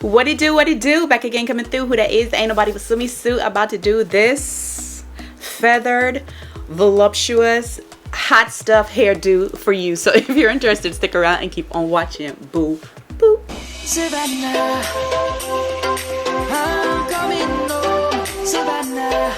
What it do? Back again, coming through. Who that is? Ain't nobody but Sumi Sue, about to do this feathered, voluptuous, hot stuff hairdo for you. So if you're interested, stick around and keep on watching. Boo, boo. Savannah, I'm coming home. Savannah,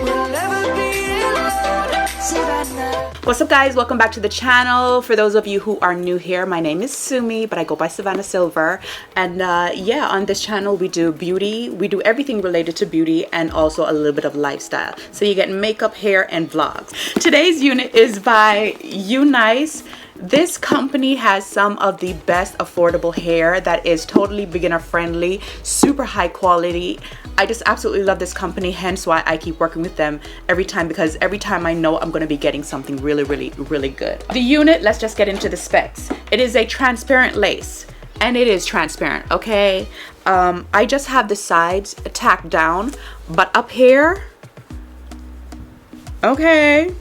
we'll never be alone. Savannah. What's up, guys? Welcome back to the channel. For those of you who are new here, my name is Sumi, but I go by Savannah Silver. And yeah, on this channel we do beauty, we do everything related to beauty, and also a little bit of lifestyle. So you get makeup, hair, and vlogs. Today's unit is by UNice. This company has some of the best affordable hair that is totally beginner friendly, super high quality. I just absolutely love this company, hence why I keep working with them every time, because every time I know I'm going to be getting something really good. The unit, let's just get into the specs. It is a transparent lace, and it is transparent, okay? I just have the sides tacked down, but up here, okay,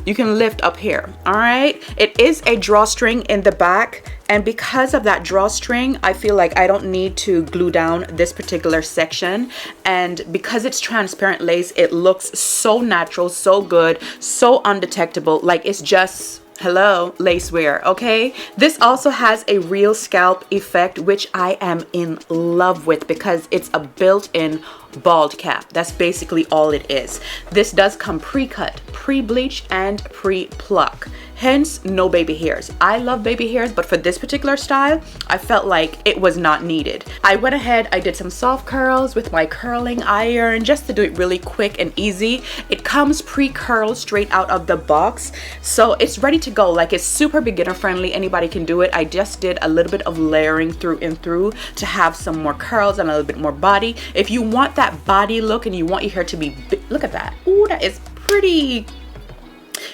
you can lift up here. All right, it is a drawstring in the back, and because of that drawstring, I feel like I don't need to glue down this particular section. And because it's transparent lace, it looks so natural, so good, so undetectable. Like, it's just, hello, lace wear, okay? This also has a real scalp effect, which I am in love with because it's a built-in bald cap. That's basically all it is. This does come pre-cut, pre-bleach, and pre-pluck. Hence, no baby hairs. I love baby hairs, but for this particular style, I felt like it was not needed. I went ahead, I did some soft curls with my curling iron just to do it really quick and easy. It comes pre-curled straight out of the box, so it's ready to go. Like, it's super beginner friendly. Anybody can do it. I just did a little bit of layering through and through to have some more curls and a little bit more body. If you want that body look and you want your hair to be big, look at that. Ooh, that is pretty.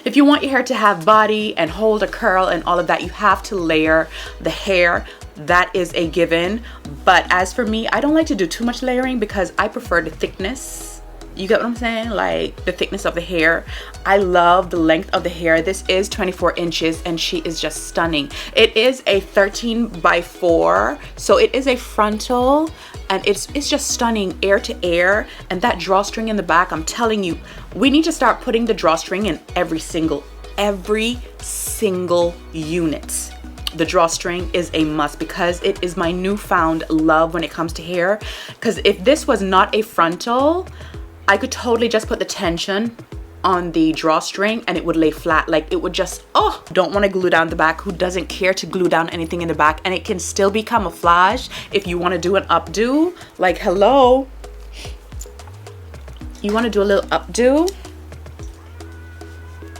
If you want your hair to have body and hold a curl and all of that, you have to layer the hair. That is a given. But as for me, I don't like to do too much layering because I prefer the thickness. You get what I'm saying? Like, the thickness of the hair. I love the length of the hair. This is 24 inches and she is just stunning. It is a 13x4, so it is a frontal, and it's just stunning ear to ear. And that drawstring in the back, I'm telling you, we need to start putting the drawstring in every single unit. The drawstring is a must because it is my newfound love when it comes to hair. Because if this was not a frontal, I could totally just put the tension on the drawstring and it would lay flat. Like, it would just, oh, don't want to glue down the back. Who doesn't care to glue down anything in the back? And it can still be camouflage if you want to do an updo. Like, hello, you want to do a little updo,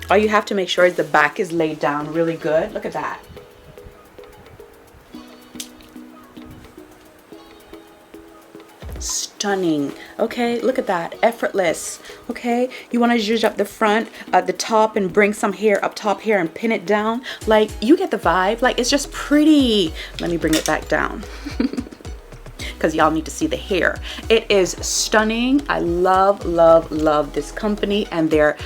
all you have to make sure is the back is laid down really good. Look at that. Stunning. Okay, look at that, effortless. Okay, you want to zhuzh up the front, the top, and bring some hair up top here and pin it down. Like, you get the vibe. Like, it's just pretty. Let me bring it back down because y'all need to see the hair. It is stunning. I love this company, and their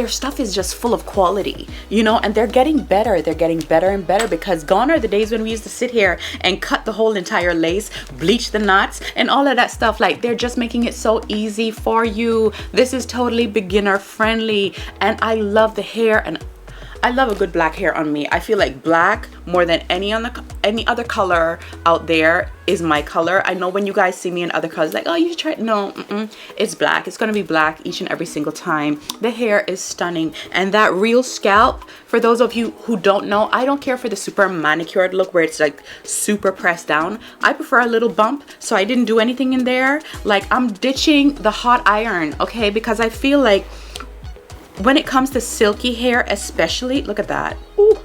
stuff is just full of quality, you know, and they're getting better. They're getting better and better, because gone are the days when we used to sit here and cut the whole entire lace, bleach the knots, and all of that stuff. Like, they're just making it so easy for you. This is totally beginner friendly, and I love the hair, and I love a good black hair on me. I feel like black, more than any other color out there, is my color. I know when you guys see me in other colors, like, oh, you should try it. No, it's black. It's gonna be black each and every single time. The hair is stunning, and that Real Scalp, for those of you who don't know, I don't care for the super manicured look where it's like super pressed down. I prefer a little bump, so I didn't do anything in there. Like, I'm ditching the hot iron, okay, because I feel like when it comes to silky hair especially, look at that. Ooh.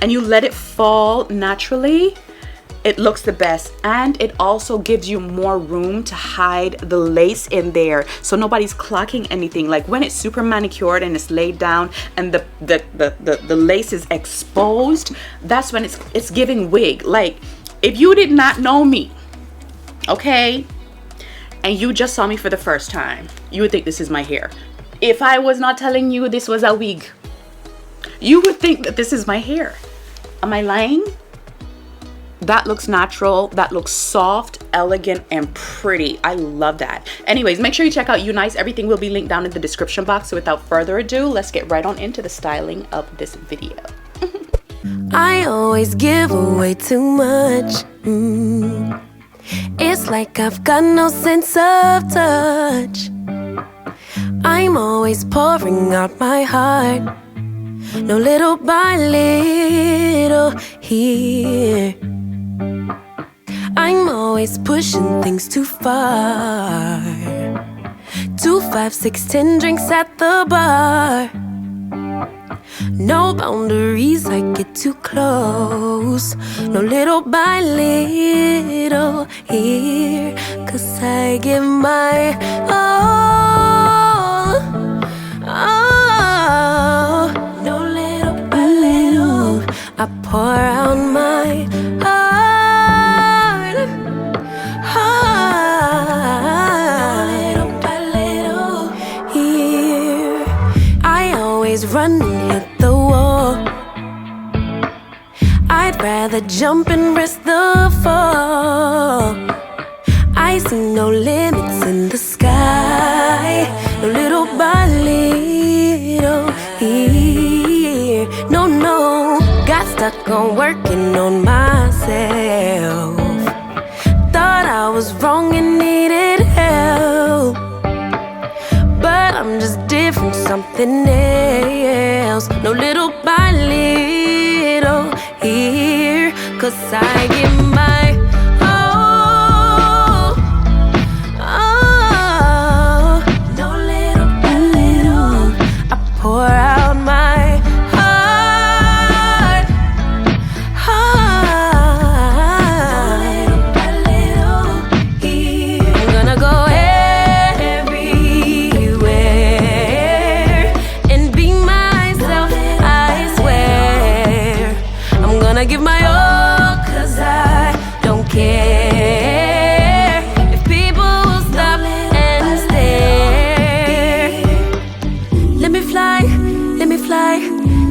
And you let it fall naturally, it looks the best. And it also gives you more room to hide the lace in there, so nobody's clocking anything. Like, when it's super manicured and it's laid down and the lace is exposed, that's when it's giving wig. Like, if you did not know me, okay, and you just saw me for the first time, you would think this is my hair. If I was not telling you this was a wig, you would think that this is my hair. Am I lying? That looks natural. That looks soft, elegant, and pretty. I love that. Anyways, make sure you check out UNice. Everything will be linked down in the description box. So without further ado, let's get right on into the styling of this video. I always give away too much. It's like I've got no sense of touch. I'm always pouring out my heart, no little by little here. I'm always pushing things too far. 2, 5, 6, 10 drinks at the bar. No boundaries, I get too close. No little by little here. 'Cause I give my all. Oh, no little by little. I pour out my heart. Heart. Little by little here. I always run and hit the wall. I'd rather jump and risk the fall. I see no limits in the sky. No little by little here. No, no, got stuck on working on myself. Thought I was wrong and needed help, but I'm just different, something else. No little by little here. 'Cause I give my all. Oh, no little by little. I pour out my heart. Heart. Little by little here. I'm gonna go everywhere and be myself, I swear. I'm gonna give my all, 'cause I don't care if people will stop and stare. Let me fly, let me fly,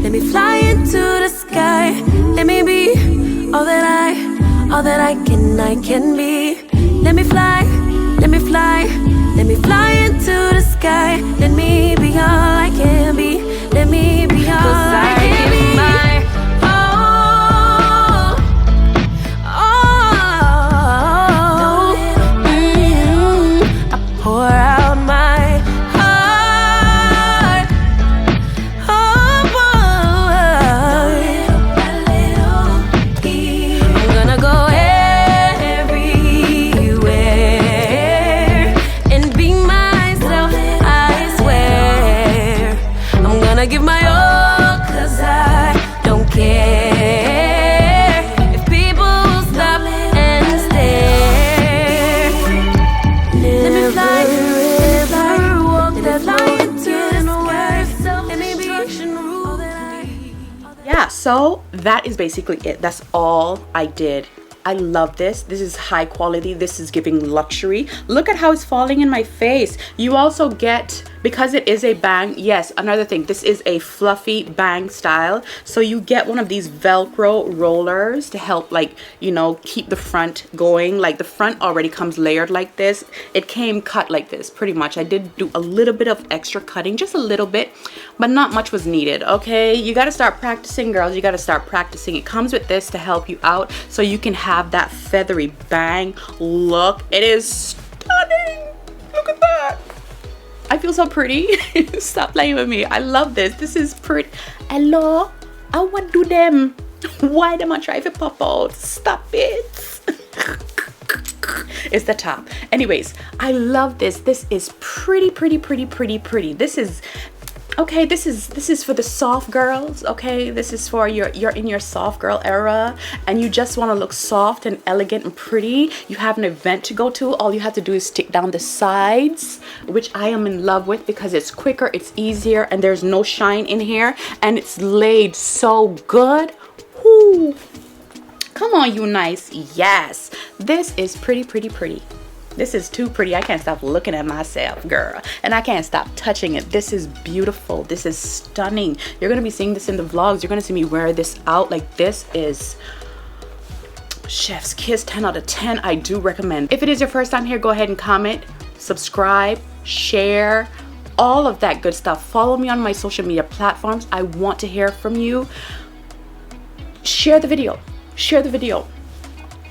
let me fly into the sky. Let me be all that I can be. Let me fly, let me fly, let me fly into the sky. Let me be all I can be. Let me be all I can be. My all, all. I pour out my heart. Oh, boy. I'm gonna go everywhere and be myself, I swear. I'm gonna give my all, 'cause I don't care if people will stop and stare. Let me fly, walk that fly into the sky. Let me be all that Yeah, so that is basically it. That's all I did. I love this. This is high quality. This is giving luxury. Look at how it's falling in my face. You also get, because it is a bang, yes, another thing, this is a fluffy bang style. So you get one of these Velcro rollers to help, like, you know, keep the front going. Like, the front already comes layered like this. It came cut like this, pretty much. I did do a little bit of extra cutting, just a little bit, but not much was needed, okay? You gotta start practicing, girls. You gotta start practicing. It comes with this to help you out so you can have that feathery bang look. It is stunning. Look at that. I feel so pretty. Stop playing with me. I love this. This is pretty. Hello? I want to do them. Why them I try to pop out? Stop it. It's the top. Anyways, I love this. This is pretty, pretty, pretty, pretty, pretty. This is okay, this is for the soft girls, okay? This is for you're in your soft girl era and you just want to look soft and elegant and pretty. You have an event to go to. All you have to do is stick down the sides, which I am in love with because it's quicker, it's easier, and there's no shine in here, and it's laid so good. Whoo. Come on, UNice. Yes, this is pretty, pretty, pretty. This is too pretty. I can't stop looking at myself, girl. And I can't stop touching it. This is beautiful. This is stunning. You're going to be seeing this in the vlogs. You're going to see me wear this out. Like, this is Chef's kiss, 10 out of 10. I do recommend. If it is your first time here, go ahead and comment, subscribe, share, all of that good stuff. Follow me on my social media platforms. I want to hear from you. Share the video. Share the video.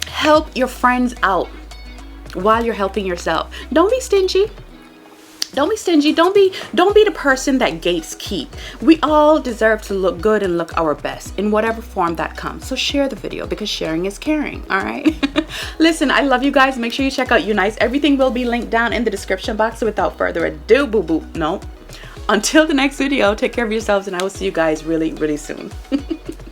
Help your friends out while you're helping yourself. Don't be stingy. Don't be stingy. Don't be the person that gates keep. We all deserve to look good and look our best in whatever form that comes. So share the video, because sharing is caring. All right. Listen, I love you guys. Make sure you check out UNice. Everything will be linked down in the description box. So without further ado, boo boo. No. Until the next video, take care of yourselves, and I will see you guys really, really soon.